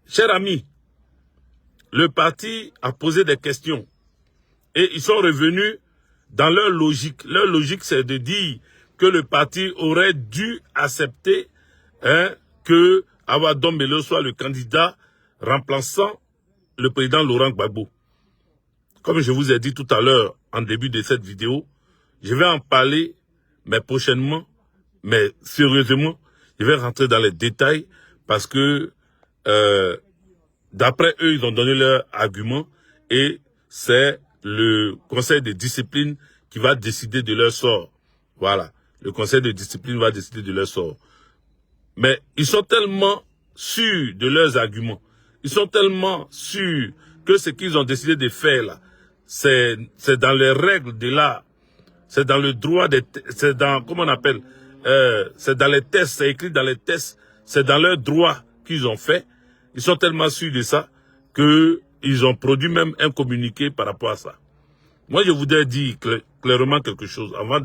Chers amis, le parti a posé des questions et ils sont revenus dans leur logique. Leur logique, c'est de dire que le parti aurait dû accepter que Awa Dombelo soit le candidat remplaçant le président Laurent Gbagbo. Comme je vous ai dit tout à l'heure en début de cette vidéo, je vais en parler, mais prochainement, mais sérieusement, je vais rentrer dans les détails parce que d'après eux, ils ont donné leur argument et c'est le conseil de discipline qui va décider de leur sort. Voilà, le conseil de discipline va décider de leur sort. Mais ils sont tellement sûrs de leurs arguments, ils sont tellement sûrs que ce qu'ils ont décidé de faire là, c'est dans les règles de l'art, c'est dans le droit, c'est dans, comment on appelle, c'est dans les tests, c'est écrit dans les tests, c'est dans leurs droits qu'ils ont fait. Ils sont tellement sûrs de ça qu'ils ont produit même un communiqué par rapport à ça. Moi, je voudrais dire clairement quelque chose avant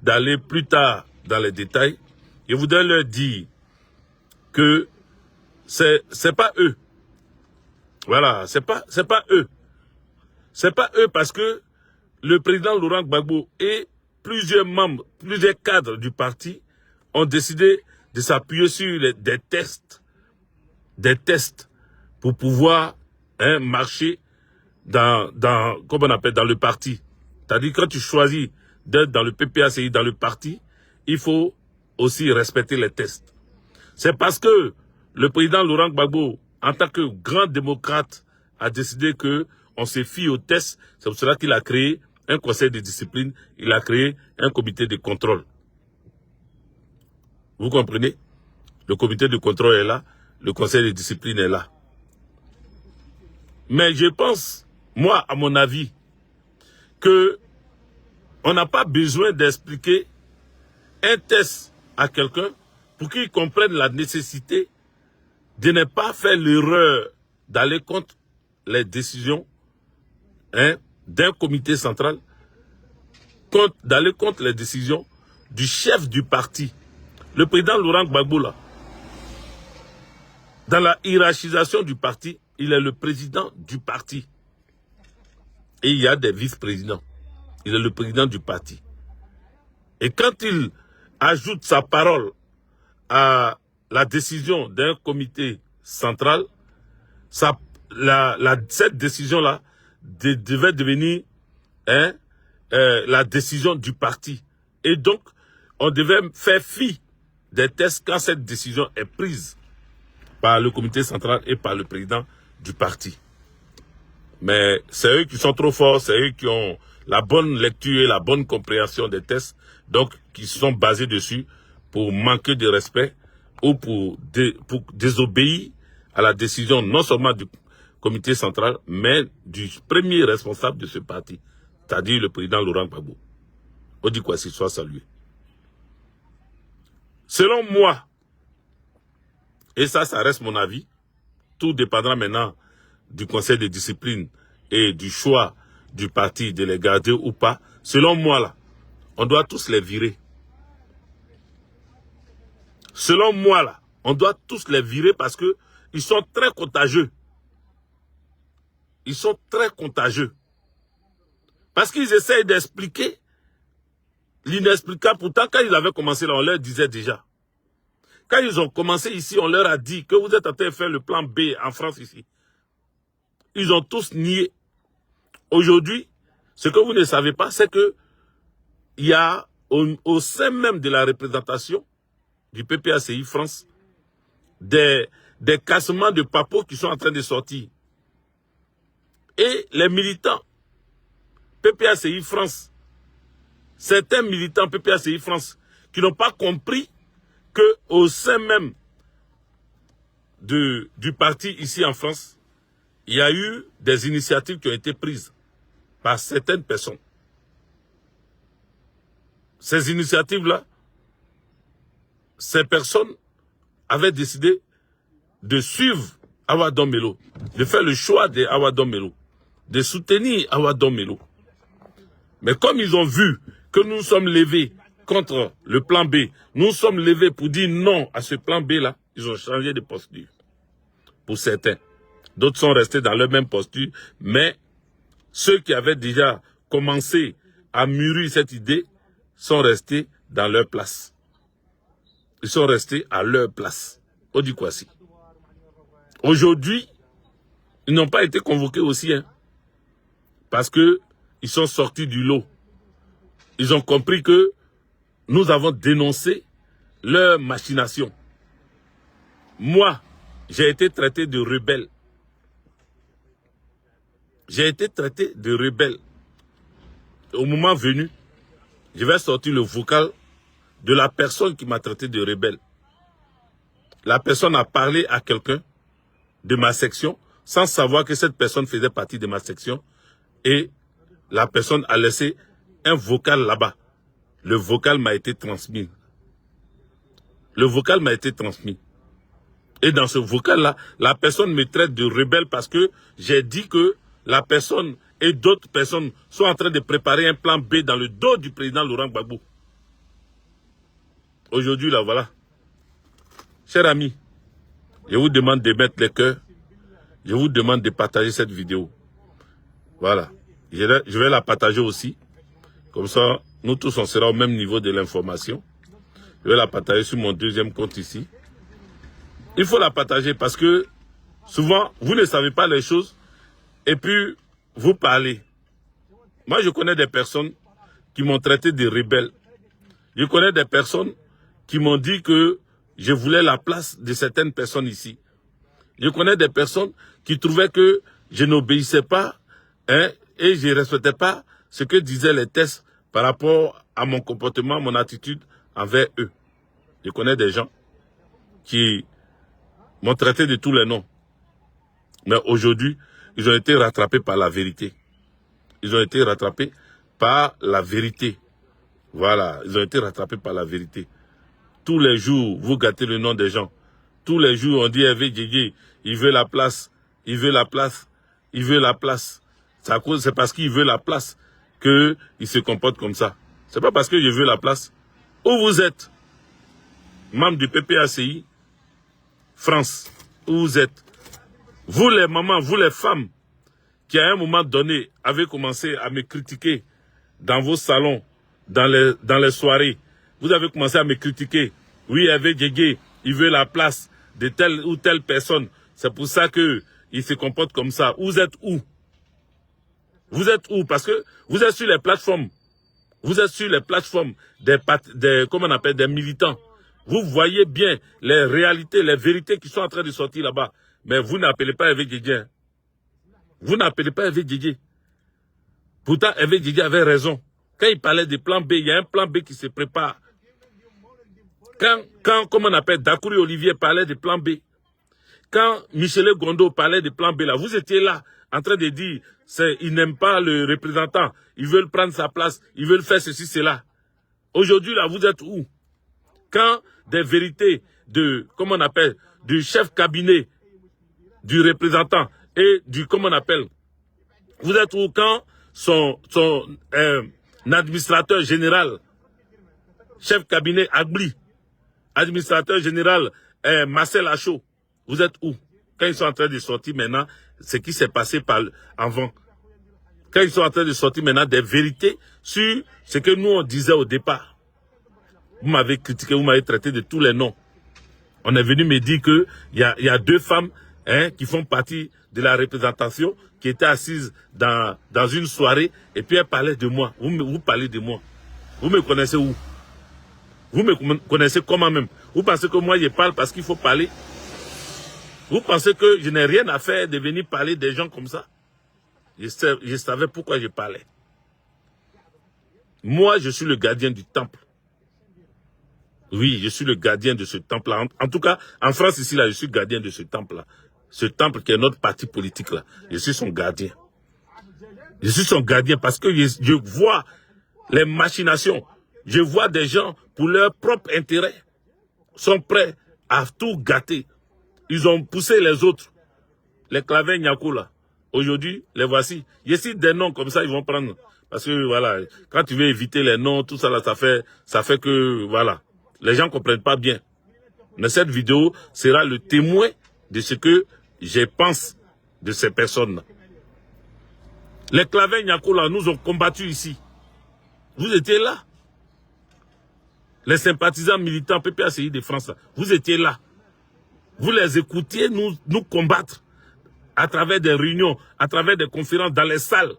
d'aller plus tard dans les détails. Je voudrais leur dire que c'est pas eux. Voilà, c'est pas eux. C'est pas eux parce que le président Laurent Gbagbo et plusieurs membres, plusieurs cadres du parti ont décidé de s'appuyer sur des tests pour pouvoir marcher dans comment on appelle, dans le parti. C'est-à-dire quand tu choisis d'être dans le PPACI, dans le parti, il faut aussi respecter les tests. C'est parce que le président Laurent Gbagbo, en tant que grand démocrate, a décidé que on se fie aux tests. C'est pour cela qu'il a créé un conseil de discipline, il a créé un comité de contrôle. Vous comprenez? Le comité de contrôle est là, le conseil de discipline est là. Mais je pense, moi, à mon avis, que on n'a pas besoin d'expliquer un test à quelqu'un pour qu'il comprenne la nécessité de ne pas faire l'erreur d'aller contre les décisions d'un comité central, d'aller contre les décisions du chef du parti. Le président Laurent Gbagbo, là, dans la hiérarchisation du parti, il est le président du parti. Et il y a des vice-présidents. Il est le président du parti. Et quand il ajoute sa parole à la décision d'un comité central, cette décision-là devait devenir la décision du parti. Et donc, on devait faire fi des tests quand cette décision est prise par le comité central et par le président du parti. Mais c'est eux qui sont trop forts, c'est eux qui ont la bonne lecture et la bonne compréhension des tests, donc qui sont basés dessus pour manquer de respect ou pour désobéir à la décision non seulement du comité central, mais du premier responsable de ce parti, c'est-à-dire le président Laurent Gbagbo. On dit quoi s'il soit salué. Selon moi, et ça reste mon avis, tout dépendra maintenant du conseil de discipline et du choix du parti de les garder ou pas. Selon moi, là, on doit tous les virer. Selon moi, là, on doit tous les virer parce que ils sont très contagieux. Ils sont très contagieux. Parce qu'ils essayent d'expliquer l'inexplicable. Pourtant, quand ils avaient commencé là, on leur disait déjà. Quand ils ont commencé ici, on leur a dit que vous êtes en train de faire le plan B en France ici. Ils ont tous nié. Aujourd'hui, ce que vous ne savez pas, c'est que il y a au sein même de la représentation du PPACI France des cassements de papeaux qui sont en train de sortir. Et les militants PPACI France, certains militants PPACI France qui n'ont pas compris qu'au sein même du parti ici en France, il y a eu des initiatives qui ont été prises par certaines personnes. Ces initiatives-là, ces personnes avaient décidé de suivre Awa Dombelo, de faire le choix de Awa Dombelo, de soutenir Awa Dombelo. Mais comme ils ont vu que nous sommes levés contre le plan B, nous sommes levés pour dire non à ce plan B-là, ils ont changé de posture. pour certains. D'autres sont restés dans leur même posture, mais ceux qui avaient déjà commencé à mûrir cette idée sont restés dans leur place. Ils sont restés à leur place. Odi Kwasi. Aujourd'hui, ils n'ont pas été convoqués aussi, hein, parce que ils sont sortis du lot. Ils ont compris que nous avons dénoncé leur machination. Moi, j'ai été traité de rebelle. J'ai été traité de rebelle. Au moment venu, je vais sortir le vocal de la personne qui m'a traité de rebelle. La personne a parlé à quelqu'un de ma section sans savoir que cette personne faisait partie de ma section et la personne a laissé un vocal là-bas. Le vocal m'a été transmis. Le vocal m'a été transmis. Et dans ce vocal-là, la personne me traite de rebelle parce que j'ai dit que la personne et d'autres personnes sont en train de préparer un plan B dans le dos du président Laurent Gbagbo. Aujourd'hui, là, voilà. Chers amis, je vous demande de mettre les cœurs. Je vous demande de partager cette vidéo. Voilà. Je vais la partager aussi. Comme ça, nous tous, on sera au même niveau de l'information. Je vais la partager sur mon deuxième compte ici. Il faut la partager parce que souvent, vous ne savez pas les choses et puis vous parlez. Moi, je connais des personnes qui m'ont traité de rebelle. Je connais des personnes qui m'ont dit que je voulais la place de certaines personnes ici. Je connais des personnes qui trouvaient que je n'obéissais pas, hein, et je ne respectais pas ce que disaient les tests par rapport à mon comportement, mon attitude envers eux. Je connais des gens qui m'ont traité de tous les noms. Mais aujourd'hui, ils ont été rattrapés par la vérité. Ils ont été rattrapés par la vérité. Voilà, ils ont été rattrapés par la vérité. Tous les jours, vous gâtez le nom des gens. Tous les jours, on dit Hervé Djédjé, il veut la place, il veut la place, il veut la place. C'est parce qu'il veut la place qu'il se comporte comme ça. C'est pas parce que je veux la place. Où vous êtes, membre du PPACI, France, où vous êtes, vous les mamans, vous les femmes, qui à un moment donné avez commencé à me critiquer dans vos salons, dans les soirées, vous avez commencé à me critiquer. Oui, Hervé Djédjé, il veut la place de telle ou telle personne. C'est pour ça qu'il se comporte comme ça. Vous êtes où? Vous êtes où? Parce que vous êtes sur les plateformes. Vous êtes sur les plateformes comment on appelle, des militants. Vous voyez bien les réalités, les vérités qui sont en train de sortir là-bas. Mais vous n'appelez pas Hervé Djédjé. Vous n'appelez pas Hervé Djédjé. Pourtant, Hervé Djédjé avait raison. Quand il parlait de plan B, il y a un plan B qui se prépare. Quand comment on appelle, Dakouri Olivier parlait de plan B. Quand Michel Gondo parlait de plan B, là, vous étiez là, en train de dire, ils n'aiment pas le représentant, ils veulent prendre sa place, ils veulent faire ceci, cela. Aujourd'hui, là, vous êtes où? Quand des vérités de, comment on appelle, du chef cabinet, du représentant et du, comment on appelle, vous êtes où quand son administrateur général, chef cabinet Agli, administrateur général Marcel Achot, vous êtes où? Quand ils sont en train de sortir maintenant, ce qui s'est passé avant. Quand ils sont en train de sortir maintenant des vérités sur ce que nous on disait au départ. Vous m'avez critiqué, vous m'avez traité de tous les noms. On est venu me dire que il y a deux femmes, hein, qui font partie de la représentation, qui étaient assises dans une soirée, et puis elles parlaient de moi. Vous parlez de moi. Vous me connaissez où? Vous me connaissez comment même? Vous pensez que moi je parle parce qu'il faut parler? Vous pensez que je n'ai rien à faire de venir parler des gens comme ça? Je savais pourquoi je parlais. Moi, je suis le gardien du temple. Oui, je suis le gardien de ce temple-là. En tout cas, en France, ici, là, je suis gardien de ce temple-là. Ce temple qui est notre parti politique, là. Je suis son gardien. Je suis son gardien parce que je vois les machinations. Je vois des gens, pour leur propre intérêt, sont prêts à tout gâter. Ils ont poussé les autres. Les Claver Nyako, là. Aujourd'hui, les voici. Il y a des noms comme ça, ils vont prendre. Parce que, voilà, quand tu veux éviter les noms, tout ça, là, ça fait que, voilà, les gens ne comprennent pas bien. Mais cette vidéo sera le témoin de ce que je pense de ces personnes-là. Les Claver Nyako là nous ont combattus ici. Vous étiez là. Les sympathisants militants PPACI de France, là, vous étiez là. Vous les écoutiez nous combattre à travers des réunions, à travers des conférences dans les salles.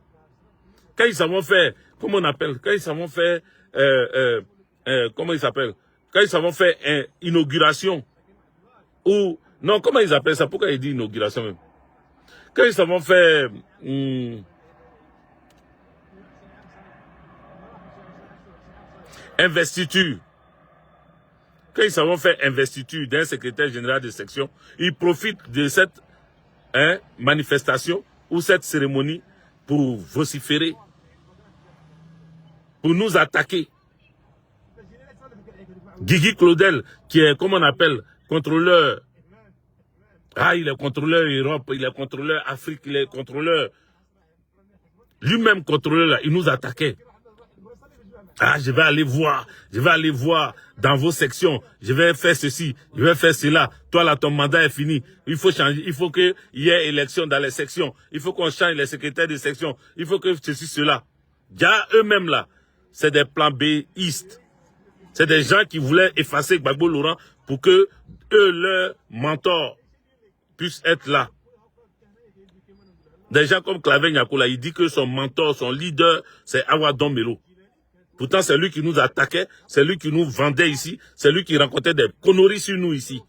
Quand ils savent faire, comment on appelle, quand ils savent faire, comment ils s'appellent, quand ils savent faire inauguration, ou, non, comment ils appellent ça, pourquoi ils disent inauguration même? Quand ils savent faire, investiture, quand ils savent faire investiture d'un secrétaire général de section, ils profitent de cette manifestation ou cette cérémonie pour vociférer, pour nous attaquer. Guigui Claudel, qui est, comment on appelle, contrôleur. Ah, il est contrôleur Europe, il est contrôleur Afrique, il est contrôleur. Lui-même contrôleur là, il nous attaquait. Ah, je vais aller voir dans vos sections, je vais faire ceci, je vais faire cela. Toi là, ton mandat est fini. Il faut changer, il faut qu'il y ait élection dans les sections. Il faut qu'on change les secrétaires de section. Il faut que ceci, cela. Déjà, eux-mêmes là, c'est des plans B-istes. C'est des gens qui voulaient effacer Gbagbo Laurent pour que eux, leurs mentors, puissent être là. Des gens comme Claver Nyako là, il dit que son mentor, son leader, c'est Awadon Melo. Pourtant, c'est lui qui nous attaquait, c'est lui qui nous vendait ici, c'est lui qui racontait des conneries sur nous ici.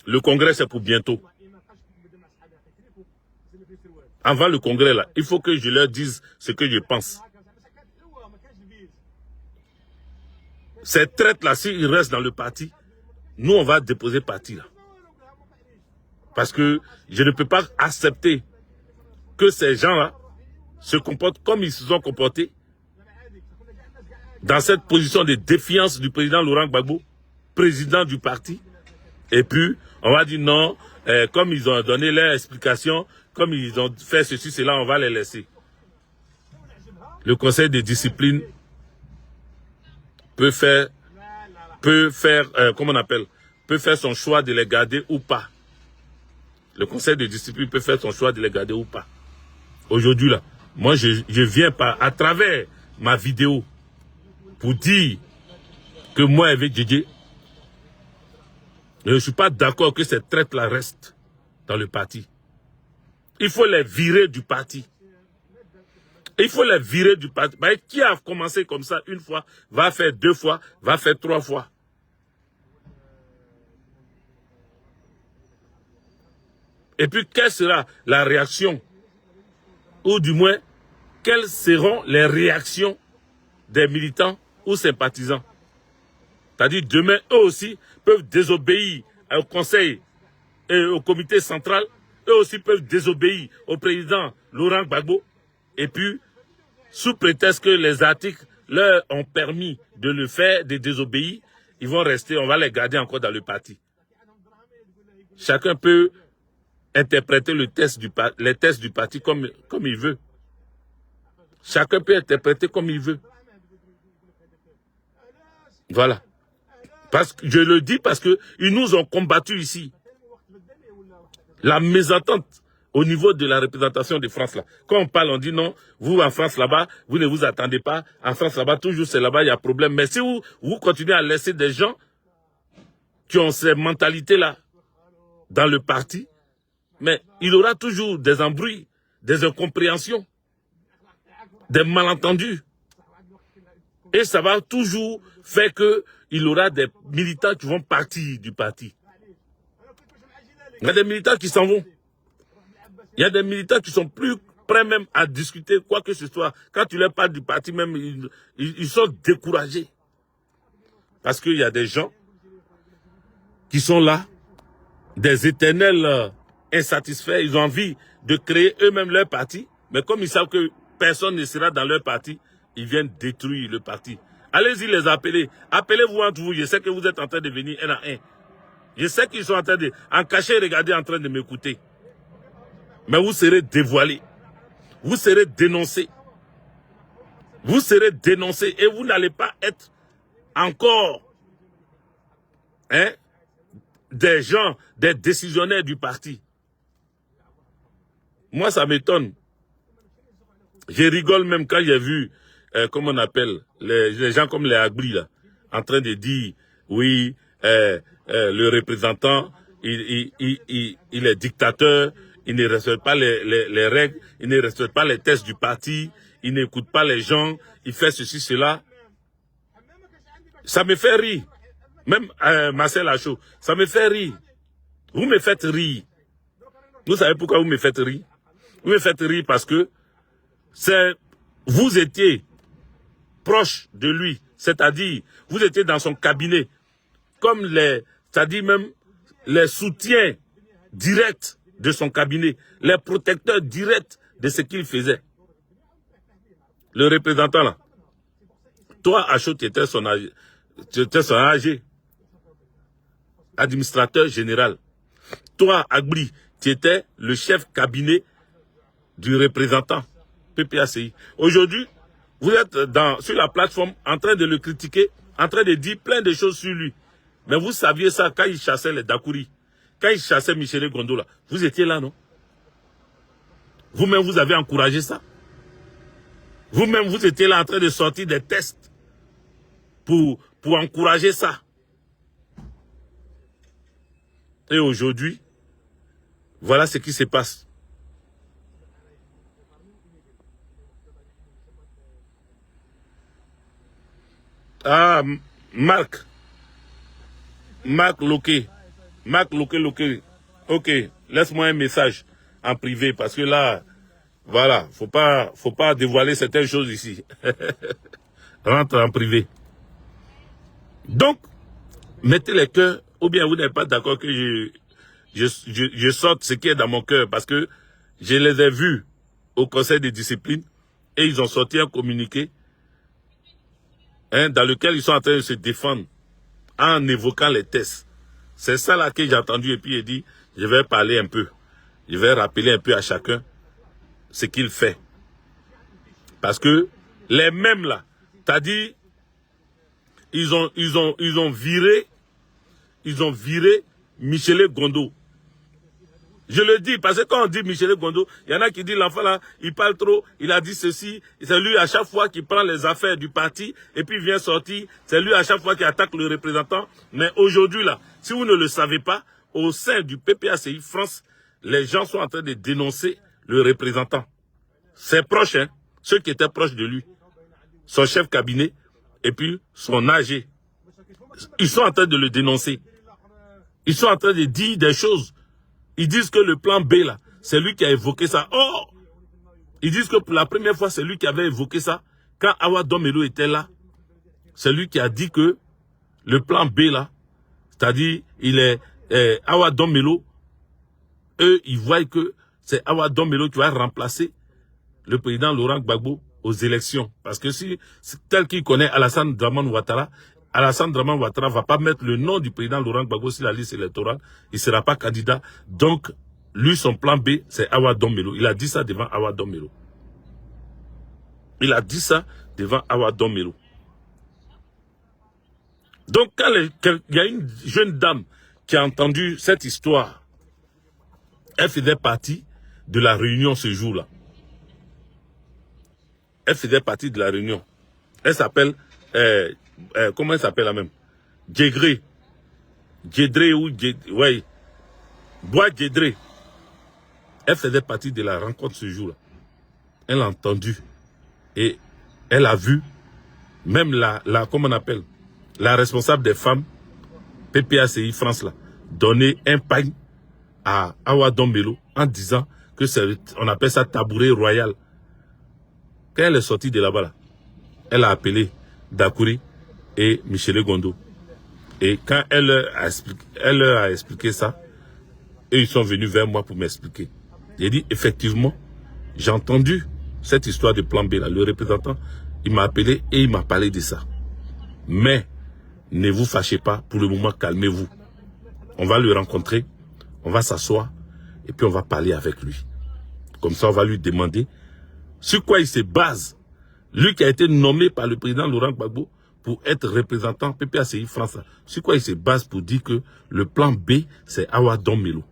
Le congrès, c'est pour bientôt. Avant le congrès, là, il faut que je leur dise ce que je pense. Ces traites-là, s'ils restent dans le parti, nous, on va déposer parti, là. Parce que je ne peux pas accepter que ces gens-là se comportent comme ils se sont comportés dans cette position de défiance du président Laurent Gbagbo, président du parti. Et puis, on va dire non, comme ils ont donné leur explication, comme ils ont fait ceci, cela, on va les laisser. Le conseil de discipline peut faire, comment on appelle, peut faire son choix de les garder ou pas. Le conseil de discipline peut faire son choix de les garder ou pas. Aujourd'hui, là, moi, je viens à travers ma vidéo pour dire que moi, avec Djedje, je ne suis pas d'accord que ces traites-là restent dans le parti. Il faut les virer du parti. Il faut les virer du parti. Bah, qui a commencé comme ça une fois, va faire 2 fois, va faire 3 fois. Et puis, quelle sera la réaction? Ou du moins, quelles seront les réactions des militants ou sympathisants? C'est-à-dire, demain, eux aussi peuvent désobéir au conseil et au comité central. Eux aussi peuvent désobéir au président Laurent Gbagbo. Et puis, sous prétexte que les articles leur ont permis de le faire, de désobéir, ils vont rester, on va les garder encore dans le parti. Chacun peut interpréter les tests du parti comme il veut. Chacun peut interpréter comme il veut. Voilà. Parce que je le dis parce que ils nous ont combattus ici. La mésentente au niveau de la représentation de France là. Quand on parle, on dit non, vous en France là-bas, vous ne vous attendez pas. En France là-bas, toujours c'est là-bas, il y a problème. Mais si vous continuez à laisser des gens qui ont ces mentalités-là dans le parti, mais il y aura toujours des embrouilles, des incompréhensions, des malentendus. Et ça va toujours faire qu'il y aura des militants qui vont partir du parti. Il y a des militants qui s'en vont. Il y a des militants qui sont plus prêts même à discuter quoi que ce soit. Quand tu leur parles du parti même, ils sont découragés. Parce qu'il y a des gens qui sont là, des éternels insatisfaits. Ils ont envie de créer eux-mêmes leur parti. Mais comme ils savent que personne ne sera dans leur parti, ils viennent détruire le parti. Allez-y les appeler. Appelez-vous entre vous. Je sais que vous êtes en train de venir un à un. Je sais qu'ils sont en train de... En cachet, regardez, en train de m'écouter. Mais vous serez dévoilés. Vous serez dénoncés. Vous serez dénoncés et vous n'allez pas être encore des gens, des décisionnaires du parti. Moi, ça m'étonne. Je rigole même quand j'ai vu, comment on appelle, les gens comme les Agbri, là, en train de dire, oui, le représentant, il est dictateur, il ne respecte pas les règles, il ne respecte pas les tests du parti, il n'écoute pas les gens, il fait ceci, cela. Ça me fait rire. Même Marcel Lachaud, ça me fait rire. Vous me faites rire. Vous savez pourquoi vous me faites rire? Vous me faites rire parce que vous étiez proche de lui, c'est-à-dire vous étiez dans son cabinet, comme c'est-à-dire même les soutiens directs de son cabinet, les protecteurs directs de ce qu'il faisait. Le représentant là, toi Achaud, tu étais son AG, administrateur général. Toi Agbri, tu étais le chef cabinet du représentant PPACI. Aujourd'hui, vous êtes sur la plateforme en train de le critiquer, en train de dire plein de choses sur lui. Mais vous saviez ça quand il chassait les Dakouri, quand il chassait Michel Gondola. Vous étiez là, non? Vous-même, vous avez encouragé ça. Vous-même, vous étiez là en train de sortir des tests pour encourager ça. Et aujourd'hui, voilà ce qui se passe. Ah, Marc Loquet. Ok, laisse-moi un message en privé parce que là, voilà, faut pas dévoiler certaines choses ici. Rentre en privé. Donc, mettez les cœurs, ou bien vous n'êtes pas d'accord que je sorte ce qui est dans mon cœur parce que je les ai vus au conseil de discipline et ils ont sorti un communiqué dans lequel ils sont en train de se défendre en évoquant les tests. C'est ça là que j'ai entendu et puis il dit, je vais parler un peu. Je vais rappeler un peu à chacun ce qu'il fait. Parce que les mêmes là, t'as dit, ils ont viré Michel Gondo. Je le dis, parce que quand on dit Michel Gondo, il y en a qui disent l'enfant là, il parle trop, il a dit ceci, c'est lui à chaque fois qui prend les affaires du parti, et puis il vient sortir, c'est lui à chaque fois qui attaque le représentant. Mais aujourd'hui là, si vous ne le savez pas, au sein du PPACI France, les gens sont en train de dénoncer le représentant. Ses proches, hein, ceux qui étaient proches de lui, son chef cabinet, et puis son AG. Ils sont en train de le dénoncer. Ils sont en train de dire des choses. Ils disent que le plan B, là, c'est lui qui a évoqué ça. Oh! Ils disent que pour la première fois, c'est lui qui avait évoqué ça. Quand Awa Domelo était là, c'est lui qui a dit que le plan B, là, c'est-à-dire, il est Awa Domelo, eux, ils voient que c'est Awa Domelo qui va remplacer le président Laurent Gbagbo aux élections. Parce que si, tel qu'il connaît Alassane Dramane Ouattara ne va pas mettre le nom du président Laurent Gbagbo sur la liste électorale. Il ne sera pas candidat. Donc, lui, son plan B, c'est Awa Domelo. Il a dit ça devant Awa Domelo. Il a dit ça devant Awa Domelo. Donc, quand il y a une jeune dame qui a entendu cette histoire, elle faisait partie de la réunion ce jour-là. Elle faisait partie de la réunion. Elle s'appelle... comment elle s'appelle la même? Djedré ou ouais. Bois Djedré. Elle faisait partie de la rencontre ce jour-là. Elle a entendu. Et elle a vu même comment on appelle, la responsable des femmes, PPACI France là, donner un pain à Awa Domelo en disant que on appelle ça tabouret royal. Quand elle est sortie de là-bas, là, elle a appelé Dakouri et Michel Gondo. Et quand elle leur a expliqué ça, et ils sont venus vers moi pour m'expliquer. J'ai dit, effectivement, j'ai entendu cette histoire de plan B là. Le représentant, il m'a appelé et il m'a parlé de ça. Mais, ne vous fâchez pas, pour le moment, calmez-vous. On va le rencontrer, on va s'asseoir, et puis on va parler avec lui. Comme ça, on va lui demander sur quoi il se base. Lui qui a été nommé par le président Laurent Gbagbo pour être représentant PPACI France. Sur quoi il se base pour dire que le plan B, c'est Awa Domelo.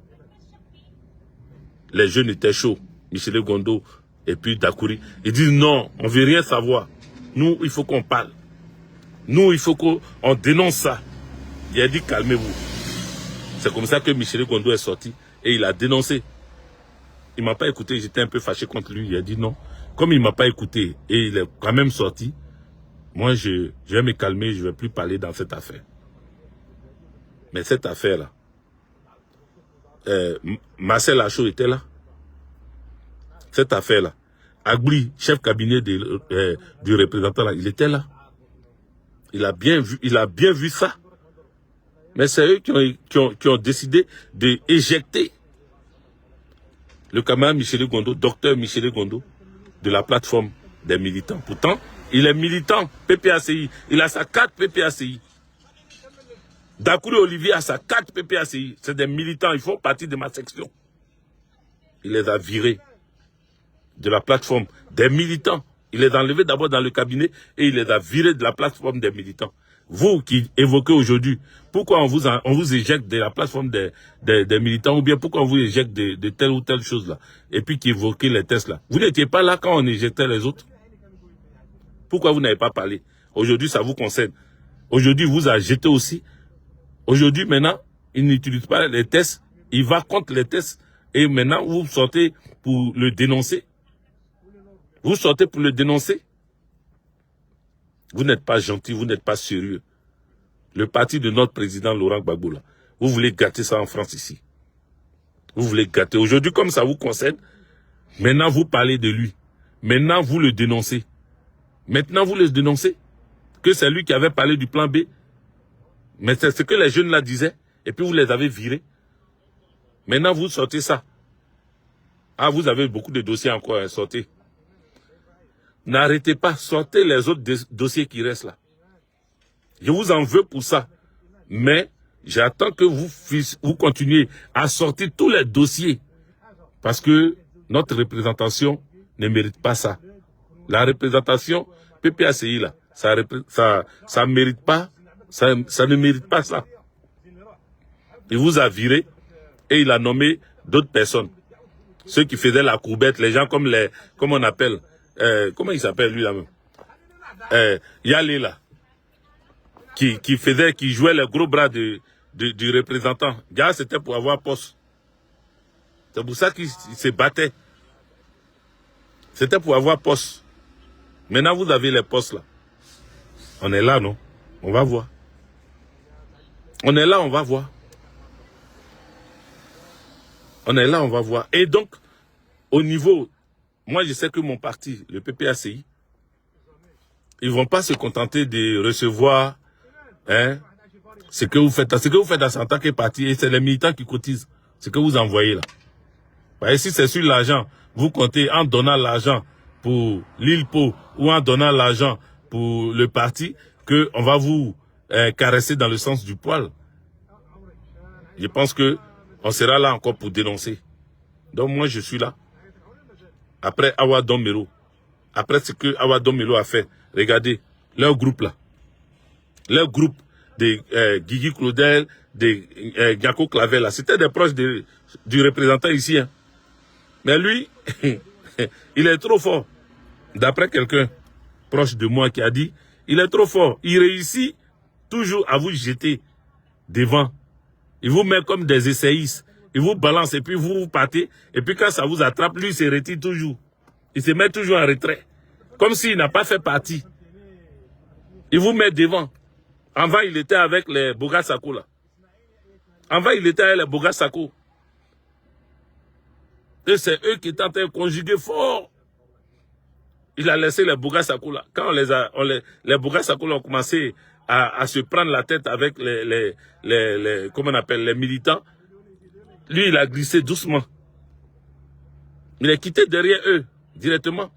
Les jeunes étaient chauds, Michel Gondo et puis Dakouri. Ils disent non, on ne veut rien savoir. Nous, il faut qu'on parle. Nous, il faut qu'on dénonce ça. Il a dit calmez-vous. C'est comme ça que Michel Gondo est sorti et il a dénoncé. Il ne m'a pas écouté, j'étais un peu fâché contre lui. Il a dit non. Comme il ne m'a pas écouté et il est quand même sorti, moi, je vais me calmer, je ne vais plus parler dans cette affaire. Mais cette affaire-là, Marcel Lachaud était là. Cette affaire-là, Agbouri, chef cabinet du représentant, là, il était là. Il a bien vu ça. Mais c'est eux qui ont décidé d'éjecter le camarade Michel Gondo, docteur Michel Gondo, de la plateforme des militants. Pourtant, il est militant PPACI. Il a sa carte PPACI. Dakouri Olivier a sa carte PPACI. C'est des militants, ils font partie de ma section. Il les a virés de la plateforme des militants. Il les a enlevés d'abord dans le cabinet et il les a virés de la plateforme des militants. Vous qui évoquez aujourd'hui, pourquoi on vous éjecte de la plateforme des militants ou bien pourquoi on vous éjecte de telle ou telle chose là et puis qui évoquez les tests là. Vous n'étiez pas là quand on éjectait les autres. Pourquoi vous n'avez pas parlé? Aujourd'hui, ça vous concerne. Aujourd'hui, vous a jeté aussi. Aujourd'hui, maintenant, il n'utilise pas les tests. Il va contre les tests. Et maintenant, vous sortez pour le dénoncer. Vous sortez pour le dénoncer. Vous n'êtes pas gentil, vous n'êtes pas sérieux. Le parti de notre président Laurent Gbagbo, là, vous voulez gâter ça en France ici. Vous voulez gâter. Aujourd'hui, comme ça vous concerne, maintenant vous parlez de lui. Maintenant vous le dénoncez. Maintenant vous le dénoncez. Que c'est lui qui avait parlé du plan B. Mais c'est ce que les jeunes là disaient. Et puis vous les avez virés. Maintenant vous sortez ça. Ah, vous avez beaucoup de dossiers encore à sortir. N'arrêtez pas, sortez les autres dossiers qui restent là. Je vous en veux pour ça. Mais j'attends que vous continuiez à sortir tous les dossiers. Parce que notre représentation ne mérite pas ça. La représentation PPACI là, ça mérite pas, ça ne mérite pas ça. Il vous a viré et il a nommé d'autres personnes. Ceux qui faisaient la courbette, les gens comme on appelle, comment il s'appelle lui là-même? Yalé là. Qui jouait le gros bras du représentant. Gars, c'était pour avoir poste. C'est pour ça qu'il se battait. C'était pour avoir poste. Maintenant, vous avez les postes là. On est là, non? On va voir. On est là, on va voir. On est là, on va voir. Et donc, au niveau, moi je sais que mon parti, le PPACI, ils ne vont pas se contenter de recevoir ce que vous faites. Ce que vous faites en tant que parti, et c'est les militants qui cotisent. Ce que vous envoyez là. Et si c'est sur l'argent, vous comptez en donnant l'argent pour l'île Pau ou en donnant l'argent pour le parti, qu'on va vous caresser dans le sens du poil. Je pense que on sera là encore pour dénoncer. Donc moi je suis là. Après Awa Domelo, après ce que Awa Domelo a fait, regardez, leur groupe là. Leur groupe de Guigui Claudel, de Giaco Clavel là, c'était des proches du représentant ici. Hein. Mais lui, il est trop fort. D'après quelqu'un proche de moi qui a dit, il est trop fort. Il réussit toujours à vous jeter devant. Il vous met comme des essayistes. Il vous balance et puis vous partez. Et puis quand ça vous attrape, lui il se retire toujours. Il se met toujours en retrait. Comme s'il n'a pas fait partie. Il vous met devant. Avant, il était avec les Boga Sako là. Avant, il était avec les Boga Sako. Et c'est eux qui étaient en train de conjuguer fort. Il a laissé les Boga Sako là. Quand les Boga Sako ont commencé à se prendre la tête avec comment on appelle, les militants, lui, il a glissé doucement. Il est quitté derrière eux, directement.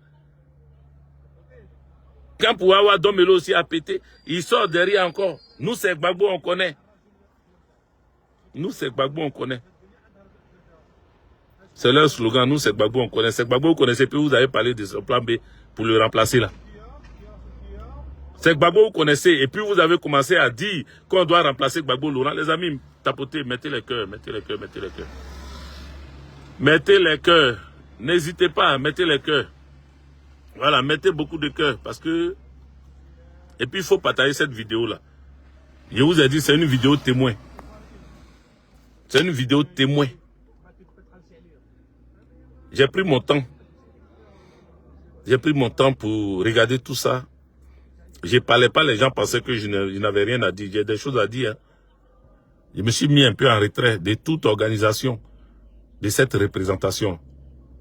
Quand pour Awa Domelo aussi a pété, il sort derrière encore. Nous, c'est Gbagbo, on connaît. Nous, c'est Gbagbo, on connaît. C'est leur slogan, nous, c'est Gbagbo, on connaît. C'est Gbagbo, vous connaissez, puis vous avez parlé de ce plan B pour le remplacer là. C'est Gbagbo, vous connaissez. Et puis vous avez commencé à dire qu'on doit remplacer Gbagbo Laurent. Les amis, tapotez, mettez les cœurs, mettez les cœurs, mettez les cœurs. Mettez les cœurs. N'hésitez pas, mettez les cœurs. Voilà, mettez beaucoup de cœurs. Parce que... Et puis il faut partager cette vidéo-là. Je vous ai dit, c'est une vidéo témoin. C'est une vidéo témoin. J'ai pris mon temps. J'ai pris mon temps pour regarder tout ça. Je ne parlais pas, les gens pensaient que je n'avais rien à dire. J'ai des choses à dire. Hein. Je me suis mis un peu en retrait de toute organisation de cette représentation.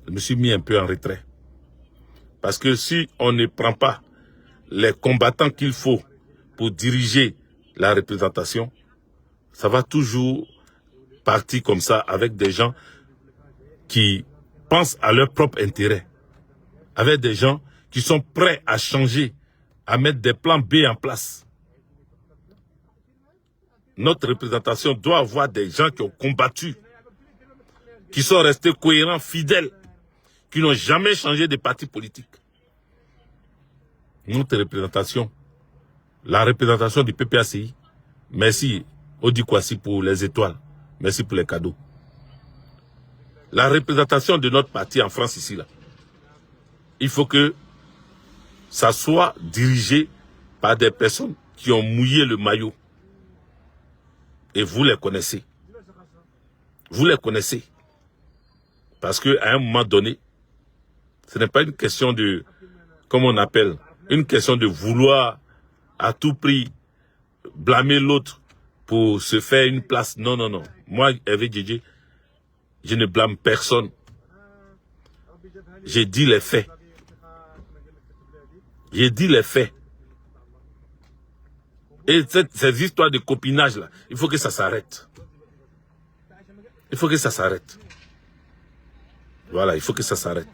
Je me suis mis un peu en retrait. Parce que si on ne prend pas les combattants qu'il faut pour diriger la représentation, ça va toujours partir comme ça avec des gens qui pensent à leur propre intérêt. Avec des gens qui sont prêts à changer, à mettre des plans B en place. Notre représentation doit avoir des gens qui ont combattu, qui sont restés cohérents, fidèles, qui n'ont jamais changé de parti politique. Notre représentation, la représentation du PPACI, merci Odi Kwasi pour les étoiles, merci pour les cadeaux. La représentation de notre parti en France ici, là, il faut que ça soit dirigé par des personnes qui ont mouillé le maillot. Et vous les connaissez. Vous les connaissez. Parce qu'à un moment donné, ce n'est pas une question de, comme on appelle, une question de vouloir à tout prix blâmer l'autre pour se faire une place. Non, non, non. Moi, Hervé Djedje, je ne blâme personne. J'ai dit les faits. J'ai dit les faits. Et ces histoires de copinage là, il faut que ça s'arrête. Il faut que ça s'arrête. Voilà, il faut que ça s'arrête.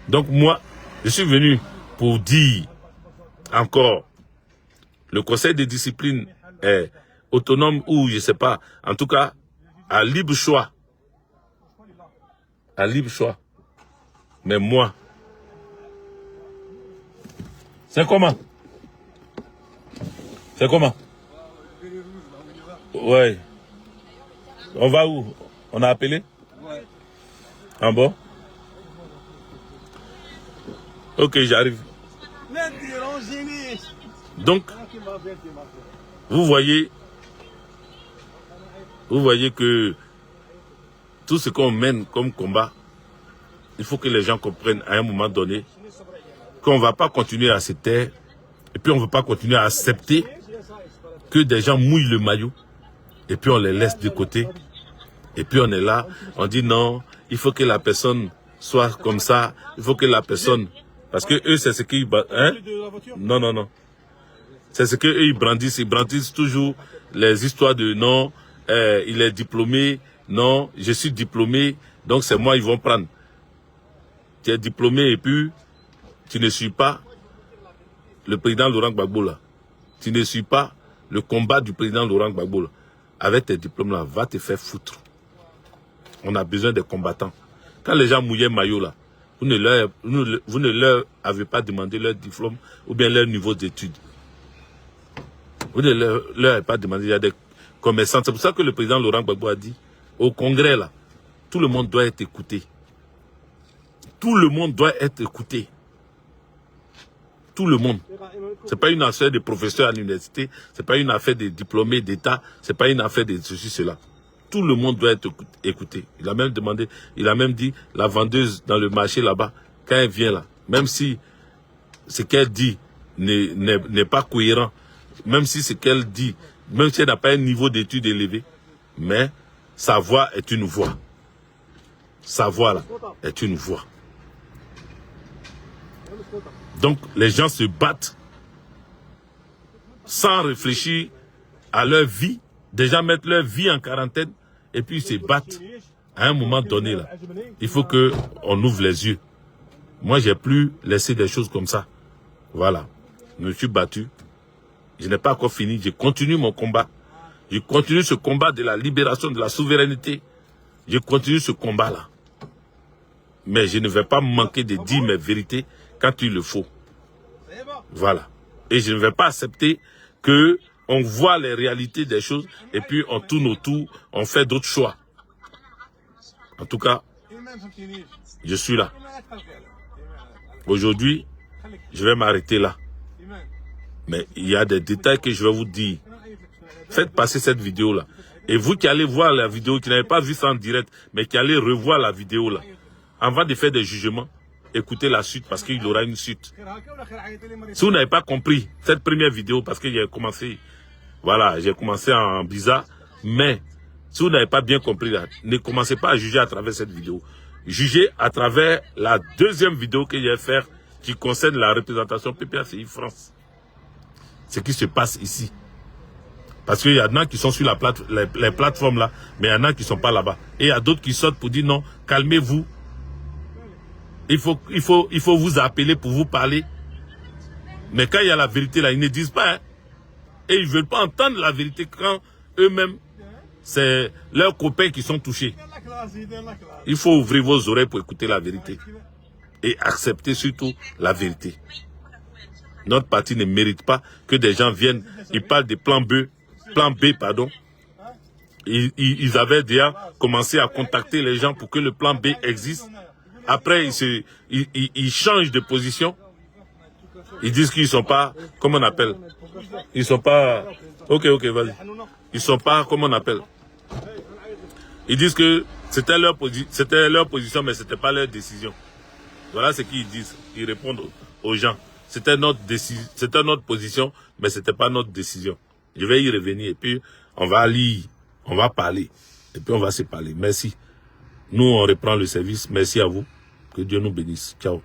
Donc moi, je suis venu pour dire encore, le conseil de discipline est autonome ou je ne sais pas, en tout cas, à libre choix. À libre choix. Mais moi, c'est comment? C'est comment? Ouais. On va où? On a appelé? Ouais. Ah bon? Ok, j'arrive. Donc, vous voyez que tout ce qu'on mène comme combat, il faut que les gens comprennent à un moment donné qu'on ne va pas continuer à se taire et puis on ne veut pas continuer à accepter que des gens mouillent le maillot et puis on les laisse de côté et puis on est là, on dit non, il faut que la personne soit comme ça, il faut que la personne... Parce que eux, c'est ce qu'ils... Hein? Non, non, non. C'est ce qu'eux, ils brandissent toujours les histoires de non, il est diplômé, non, je suis diplômé, donc c'est moi, ils vont prendre. Tu es diplômé et puis tu ne suis pas le président Laurent Gbagbo là. Tu ne suis pas le combat du président Laurent Gbagbo là. Avec tes diplômes là, va te faire foutre. On a besoin des combattants. Quand les gens mouillaient maillot là, vous ne leur avez pas demandé leur diplôme ou bien leur niveau d'études. Vous ne leur avez pas demandé, il y a des commerçants. C'est pour ça que le président Laurent Gbagbo a dit, au congrès là, tout le monde doit être écouté. Tout le monde doit être écouté. Tout le monde. Ce n'est pas une affaire de professeurs à l'université, ce n'est pas une affaire de diplômés d'État, ce n'est pas une affaire de ceci, cela. Tout le monde doit être écouté. Il a même demandé, il a même dit, la vendeuse dans le marché là-bas, quand elle vient là, même si ce qu'elle dit n'est pas cohérent, même si ce qu'elle dit, même si elle n'a pas un niveau d'études élevé, mais sa voix est une voix. Sa voix là est une voix. Donc les gens se battent sans réfléchir à leur vie. Des gens mettent leur vie en quarantaine et puis ils se battent. À un moment donné là, il faut qu'on ouvre les yeux. Moi, j'ai plus laissé des choses comme ça. Voilà. Je me suis battu. Je n'ai pas encore fini. Je continue mon combat. Je continue ce combat de la libération de la souveraineté. Je continue ce combat-là. Mais je ne vais pas manquer de dire mes vérités quand il le faut. Voilà. Et je ne vais pas accepter que on voit les réalités des choses et puis on tourne autour, on fait d'autres choix. En tout cas, je suis là. Aujourd'hui, je vais m'arrêter là. Mais il y a des détails que je vais vous dire. Faites passer cette vidéo-là. Et vous qui allez voir la vidéo, qui n'avez pas vu ça en direct, mais qui allez revoir la vidéo-là, avant de faire des jugements, écoutez la suite parce qu'il y aura une suite. Si vous n'avez pas compris cette première vidéo, parce que j'ai commencé, voilà, j'ai commencé en bizarre, mais si vous n'avez pas bien compris là, ne commencez pas à juger à travers cette vidéo. Jugez à travers la deuxième vidéo que je vais faire qui concerne la représentation PPACI France. Ce qui se passe ici. Parce qu'il y en a qui sont sur les plateformes là, mais il y en a qui ne sont pas là-bas. Et il y a d'autres qui sortent pour dire non, calmez-vous. Il faut vous appeler pour vous parler. Mais quand il y a la vérité là, ils ne disent pas. Hein. Et ils ne veulent pas entendre la vérité quand eux-mêmes, c'est leurs copains qui sont touchés. Il faut ouvrir vos oreilles pour écouter la vérité. Et accepter surtout la vérité. Notre parti ne mérite pas que des gens viennent, ils parlent de plan B, pardon. Ils avaient déjà commencé à contacter les gens pour que le plan B existe. Après, ils changent de position. Ils disent qu'ils ne sont pas, comment on appelle? Ils ne sont pas, ok, vas-y. Ils ne sont pas, comment on appelle? Ils disent que c'était leur position, mais ce n'était pas leur décision. Voilà ce qu'ils disent. Ils répondent aux gens. C'était notre position, mais ce n'était pas notre décision. Je vais y revenir et puis on va lire, on va parler. Et puis on va se parler. Merci. Nous, on reprend le service. Merci à vous. Que Dieu nous bénisse. Ciao.